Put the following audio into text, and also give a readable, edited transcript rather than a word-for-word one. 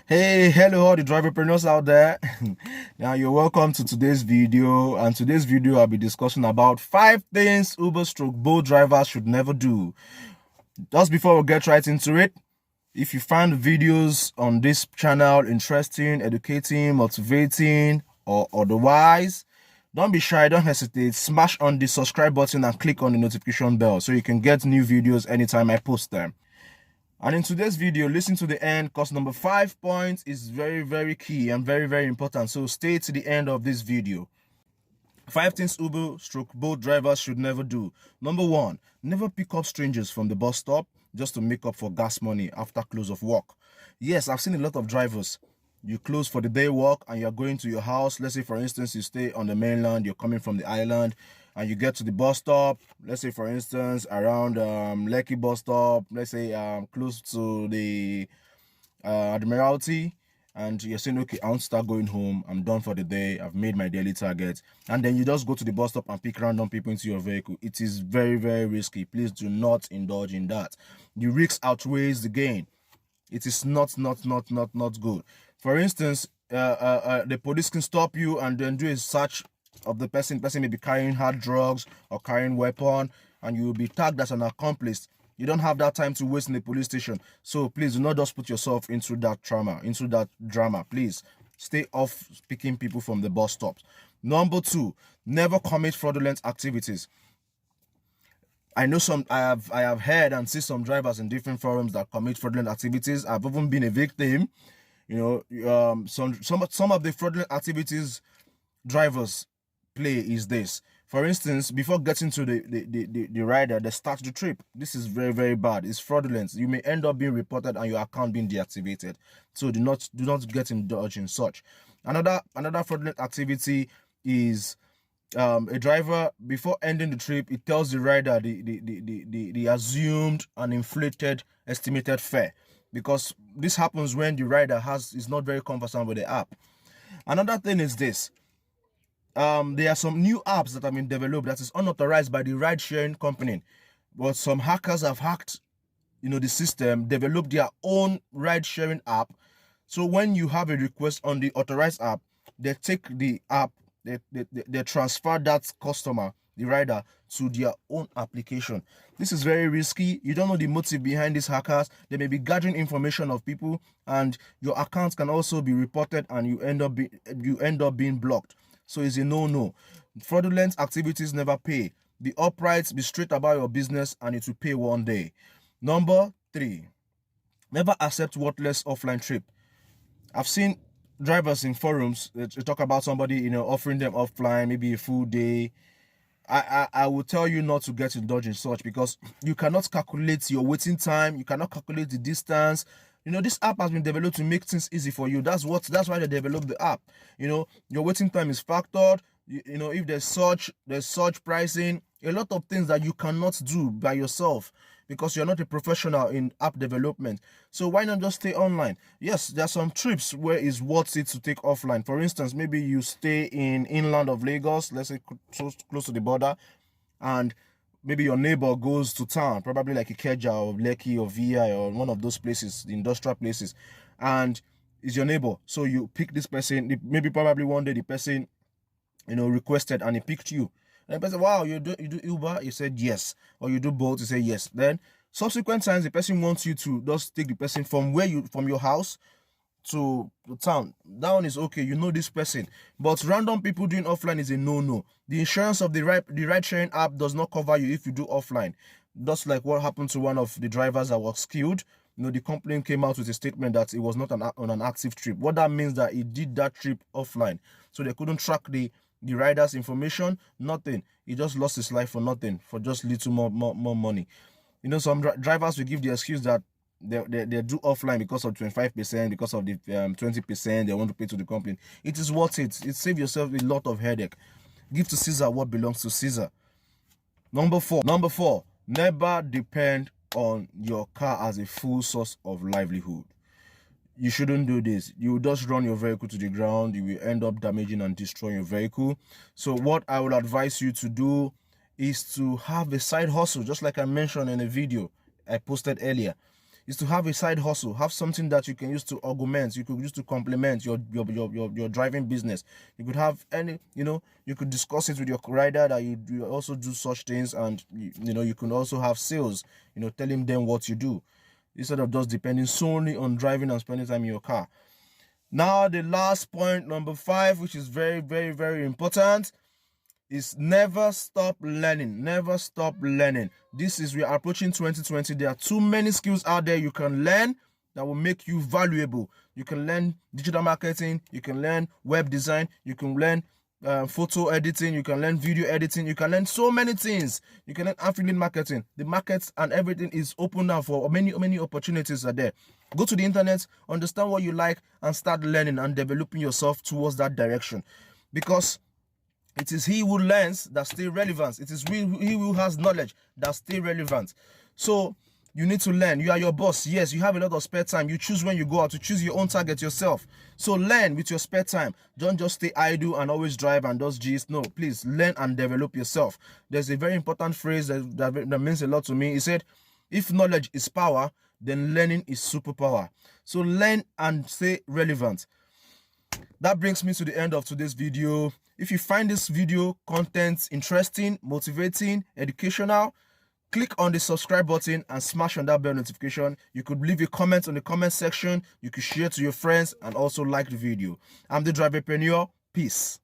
Hey, hello all the driverpreneurs out there. Now you're welcome to today's video, and today's video I'll be discussing about 5 things Uber stroke Bolt drivers should never do. Just before we get right into it, if you find the videos on this channel interesting, educating, motivating, or otherwise, don't be shy, don't hesitate, smash on the subscribe button and click on the notification bell so you can get new videos anytime I post them. And in today's video, listen to the end because number 5 point is very key and very important. So stay to the end of this video. 5 things Uber stroke Bolt drivers should never do. Number 1, never pick up strangers from the bus stop just to make up for gas money after close of work. Yes, I've seen a lot of drivers. You close for the day work and you're going to your house. Let's say, for instance, you stay on the mainland, you're coming from the island, and you get to the bus stop. Let's say, for instance, around Lekki bus stop, let's say close to the Admiralty, and you're saying, okay, I want to start going home. I'm done for the day. I've made my daily target. And then you just go to the bus stop and pick random people into your vehicle. It is very risky. Please do not indulge in that. The risk outweighs the gain. It is not good. For instance, the police can stop you and then do a search of the person. Person may be carrying hard drugs or carrying weapon, and you will be tagged as an accomplice. You don't have that time to waste in the police station. So please do not just put yourself into that trauma, into that drama. Please stay off picking people from the bus stops. Number 2, never commit fraudulent activities. I know I have heard and see some drivers in different forums that commit fraudulent activities. I've even been a victim. You know, some of the fraudulent activities drivers play is this. For instance, before getting to the rider, they start the trip. This is very bad. It's fraudulent. You may end up being reported and your account being deactivated. So do not get indulged in such. Another fraudulent activity is a driver, before ending the trip, it tells the rider the assumed and inflated estimated fare, because this happens when the rider is not very conversant with the app. Another thing is this. There are some new apps that have been developed that is unauthorized by the ride sharing company, but some hackers have hacked the system, developed their own ride sharing app. So when you have a request on the authorized app, they take the app, they transfer that customer, the rider, to their own application. This is very risky. You don't know the motive behind these hackers. They may be gathering information of people, and your accounts can also be reported, and you end up being blocked. So it's a no. Fraudulent activities never pay. Be upright, be straight about your business, and it will pay one day. Number 3, never accept worthless offline trip. I've seen drivers in forums, they talk about somebody offering them offline, maybe a full day. I will tell you not to get indulged in such, because you cannot calculate your waiting time, you cannot calculate the distance. This app has been developed to make things easy for you. That's why they developed the app. Your waiting time is factored. If there's such pricing, a lot of things that you cannot do by yourself, because you're not a professional in app development. So why not just stay online? Yes, there are some trips where it's worth it to take offline. For instance, maybe you stay in inland of Lagos, let's say close to the border, and maybe your neighbor goes to town, probably like Ikeja or Lekki or VI or one of those places, the industrial places, and is your neighbor. So you pick this person, maybe probably one day the person requested and he picked you. And the person, wow, you do Uber? You said yes. Or you do Bolt? You say yes. Then subsequent times the person wants you to just take the person from your house to the town. That one is okay, this person. But random people doing offline is a no. The insurance of the ride sharing app does not cover you if you do offline. Just like what happened to one of the drivers that was killed. The company came out with a statement that it was not on an active trip. What that means, that he did that trip offline, so they couldn't track the rider's information, nothing. He just lost his life for nothing, for just little more money. Some drivers will give the excuse that they do offline because of 25%, because of the 20% they want to pay to the company. It is worth it. It saves yourself a lot of headache. Give to Caesar what belongs to Caesar. Number 4, never depend on your car as a full source of livelihood. You shouldn't do this. You will just run your vehicle to the ground. You will end up damaging and destroying your vehicle. So what I would advise you to do is to have a side hustle, just like I mentioned in a video I posted earlier. is to have a side hustle, have something that you can use to augment, you could use to complement your driving business. You could have any, you could discuss it with your rider that you also do such things, and you can also have sales, telling them what you do, instead of just depending solely on driving and spending time in your car. Now, the last point, number 5, which is very, very, very important, is never stop learning. Never stop learning. We are approaching 2020. There are too many skills out there you can learn that will make you valuable. You can learn digital marketing, you can learn web design, you can learn photo editing, you can learn video editing, you can learn so many things. You can learn affiliate marketing. The markets and everything is open now for many opportunities are there. Go to the internet, understand what you like, and start learning and developing yourself towards that direction, because it is he who learns that stay relevant. It is he who has knowledge that stay relevant. So you need to learn. You are your boss. Yes, you have a lot of spare time. You choose when you go out to choose your own target yourself. So learn with your spare time. Don't just stay idle and always drive and just gist. No, please learn and develop yourself. There's a very important phrase that means a lot to me. He said, if knowledge is power, then learning is superpower. So learn and stay relevant. That brings me to the end of today's video. If you find this video content interesting, motivating, educational, click on the subscribe button and smash on that bell notification. You could leave a comment on the comment section. You could share to your friends and also like the video. I'm the Driverpreneur. Peace.